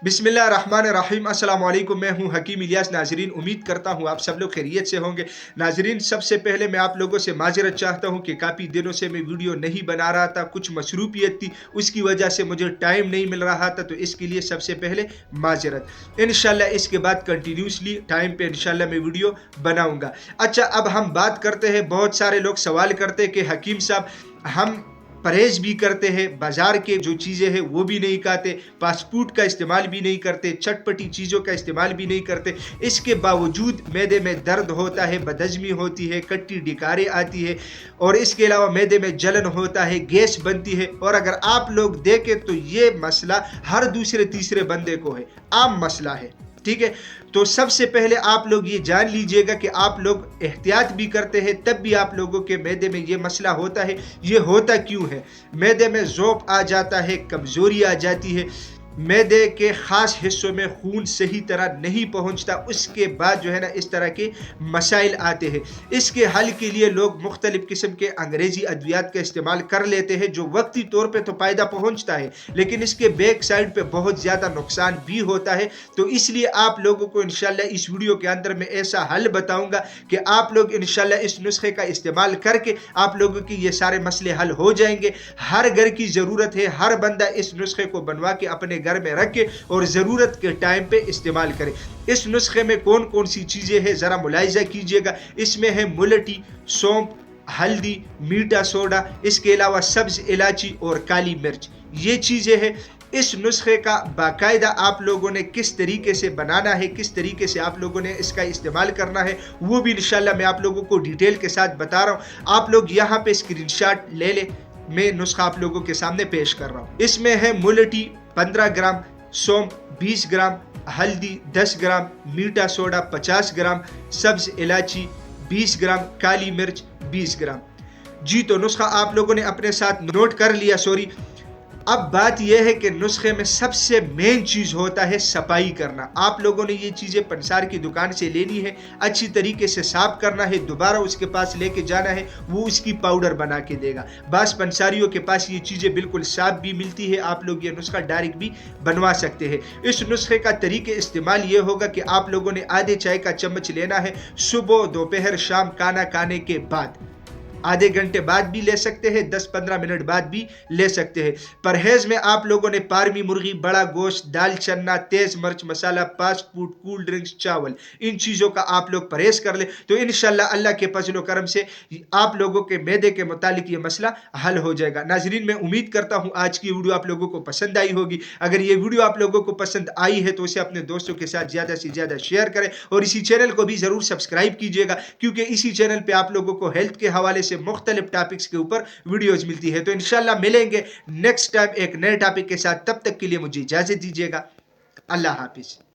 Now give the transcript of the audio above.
बिस्मिल्लाहिर्रहमानिर्रहीम। अस्सलाम वालेकुम। मैं हूं हकीम इलियास। नाजरीन, उम्मीद करता हूं आप सब लोग खैरियत से होंगे। नाजरीन, सबसे पहले मैं आप लोगों से माजरत चाहता हूं कि काफ़ी दिनों से मैं वीडियो नहीं बना रहा था, कुछ मसरूफियत थी, उसकी वजह से मुझे टाइम नहीं मिल रहा था, तो इसके लिए सबसे पहले माजरत। इंशाल्लाह इसके बाद कंटिन्यूसली टाइम पे इंशाल्लाह मैं वीडियो बनाऊंगा। अच्छा, अब हम बात करते हैं। बहुत सारे लोग सवाल करते हैं कि हकीम साहब, हम परहेज भी करते हैं, बाजार के जो चीज़ें हैं वो भी नहीं खाते, फास्ट फूड का इस्तेमाल भी नहीं करते, चटपटी चीज़ों का इस्तेमाल भी नहीं करते, इसके बावजूद मैदे में दर्द होता है, बदहज़मी होती है, कट्टी डिकारें आती है, और इसके अलावा मैदे में जलन होता है, गैस बनती है। और अगर आप लोग देखें तो ये मसला हर दूसरे तीसरे बंदे को है, आम मसला है। ठीक है, तो सबसे पहले आप लोग ये जान लीजिएगा कि आप लोग एहतियात भी करते हैं, तब भी आप लोगों के मैदे में ये मसला होता है। ये होता क्यों है? मैदे में ज़ौफ़ आ जाता है, कमज़ोरी आ जाती है, मैदे के ख़ास हिस्सों में खून सही तरह नहीं पहुंचता, उसके बाद जो है ना इस तरह के मसाइल आते हैं। इसके हल के लिए लोग मुख्तलिफ़ किस्म के अंग्रेज़ी अद्वियात का इस्तेमाल कर लेते हैं, जो वक्ती तौर पे तो फ़ायदा पहुंचता है, लेकिन इसके बैक साइड पे बहुत ज़्यादा नुकसान भी होता है। तो इसलिए आप लोगों को इंशाल्लाह इस वीडियो के अंदर मैं ऐसा हल बताऊँगा कि आप लोग इंशाल्लाह इस नुस्खे का इस्तेमाल करके आप लोगों की ये सारे मसले हल हो जाएंगे। हर घर की ज़रूरत है, हर बंदा इस नुस्खे को बनवा के अपने घर में रखे और ज़रूरत के टाइम पे इस्तेमाल करें। इस नुस्खे में कौन कौन सी चीज़ें हैं ज़रा मुलाहिज़ा कीजिएगा। इसमें है मुलठी, सौंफ, हल्दी, मीठा सोडा, इसके अलावा सब्ज़ इलायची और काली मिर्च, ये चीज़ें हैं। इस नुस्खे का बाकायदा आप लोगों ने किस तरीके से बनाना है, किस तरीके से आप लोगों ने इसका इस्तेमाल करना है, वो भी इंशाल्लाह मैं आप लोगों को डिटेल के साथ बता रहा हूँ। आप लोग यहाँ पे स्क्रीनशॉट ले लें, मैं नुस्खा आप लोगों के सामने पेश कर रहा हूँ। इसमें है मुलठी 15 ग्राम, सौंफ 20 ग्राम, हल्दी 10 ग्राम, मीठा सोडा 50 ग्राम, सब्ज़ इलायची 20 ग्राम, काली मिर्च 20 ग्राम। जी, तो नुस्खा आप लोगों ने अपने साथ नोट कर लिया। सॉरी, अब बात यह है कि नुस्खे में सबसे मेन चीज़ होता है सफाई करना। आप लोगों ने ये चीज़ें पंसार की दुकान से लेनी है, अच्छी तरीके से साफ करना है, दोबारा उसके पास लेके जाना है, वो उसकी पाउडर बना के देगा। बस पंसारियों के पास ये चीज़ें बिल्कुल साफ भी मिलती है, आप लोग ये नुस्खा डायरेक्ट भी बनवा सकते हैं। इस नुस्खे का तरीके इस्तेमाल ये होगा कि आप लोगों ने आधे चाय का चम्मच लेना है, सुबह, दोपहर, शाम खाना खाने के बाद, आधे घंटे बाद भी ले सकते हैं, 10-15 मिनट बाद भी ले सकते हैं। परहेज में आप लोगों ने पारमी मुर्गी, बड़ा गोश्त, दाल चन्ना, तेज मिर्च मसाला, फास्ट फूड, कूल ड्रिंक्स, चावल, इन चीज़ों का आप लोग परहेज कर ले, तो इंशाल्लाह अल्लाह के फजल करम से आप लोगों के मैदे के मुतालिक ये मसला हल हो जाएगा। नाजरीन, मैं उम्मीद करता हूँ आज की वीडियो आप लोगों को पसंद आई होगी। अगर ये वीडियो आप लोगों को पसंद आई है तो इसे अपने दोस्तों के साथ ज़्यादा से ज़्यादा शेयर करें, और इसी चैनल को भी ज़रूर सब्सक्राइब कीजिएगा, क्योंकि इसी चैनल पर आप लोगों को हेल्थ के हवाले से मुख्तलिफ टॉपिक्स के ऊपर वीडियोज मिलती है। तो इंशाल्लाह मिलेंगे नेक्स्ट टाइम एक नए टॉपिक के साथ। तब तक के लिए मुझे इजाजत दीजिएगा। अल्लाह हाफिज।